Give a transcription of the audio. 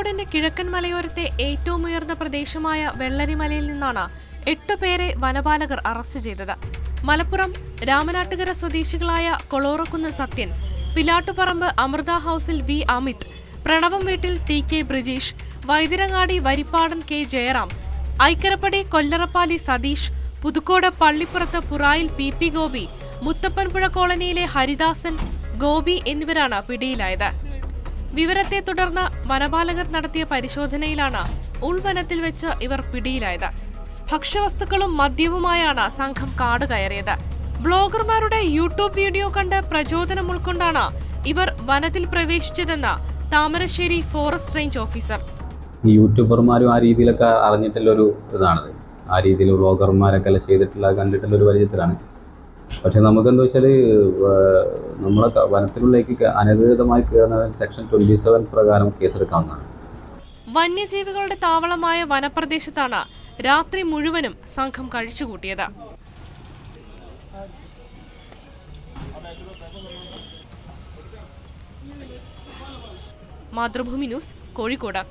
കോഴിക്കോടിന്റെ കിഴക്കൻ മലയോരത്തെ ഏറ്റവും ഉയർന്ന പ്രദേശമായ വെള്ളരിമലയിൽ നിന്നാണ് 8 പേരെ വനപാലകർ അറസ്റ്റ് ചെയ്തത്. മലപ്പുറം രാമനാട്ടുകര സ്വദേശികളായ കൊളോറക്കുന്ന് സത്യൻ, പിലാട്ടുപറമ്പ് അമൃത ഹൌസിൽ വി അമിത്, പ്രണവം വീട്ടിൽ T K Brijesh, Vaithirangadi Varippadan K Jayaram, Aikkarappadi Kollarappali Satheesh, Puthukkode Pallippurath Purayil P P Gopi, Muthappanpuzha കോളനിയിലെ ഹരിദാസൻ, ഗോപി എന്നിവരാണ് പിടിയിലായത്. വിവരത്തെ തുടർന്ന് വനപാലകർ നടത്തിയ പരിശോധനയിലാണ് ഉൾവനത്തിൽ വെച്ച് ഇവർ പിടിയിലായത്. ഭക്ഷ്യവസ്തുക്കളും മദ്യവുമായാണ് സംഘം കാട് കയറിയത്. ബ്ലോഗർമാരുടെ യൂട്യൂബ് വീഡിയോ കണ്ട് പ്രചോദനം ഉൾക്കൊണ്ടാണ് ഇവർ വനത്തിൽ പ്രവേശിച്ചതെന്ന് താമരശ്ശേരി ഫോറസ്റ്റ് റേഞ്ച് ഓഫീസർ. ഈ യൂട്യൂബർമാരും ആ രീതിയിലൊക്കെ അറിഞ്ഞിട്ടുള്ളൊരു ഇതാണത്. ആ രീതിയിൽ വ്ളോഗർമാരൊക്കെ ചെയ്തിട്ടുള്ള കണ്ടിട്ടുള്ളൊരു പരിചയത്തിലാണ്. പക്ഷെ നമുക്കെന്താ വെച്ചാൽ നമ്മളെ വനത്തിനുള്ളിലേക്ക് അനധികൃതമായി കയറുന്ന സെക്ഷൻ 27 പ്രകാരം കേസെടുക്കാവുന്നതാണ്. വന്യജീവികളുടെ താവളമായ വനപ്രദേശത്താണ് രാത്രി മുഴുവനും സംഘം കഴിച്ചുകൂട്ടിയത്. മാതൃഭൂമി ന്യൂസ്, കോഴിക്കോട്.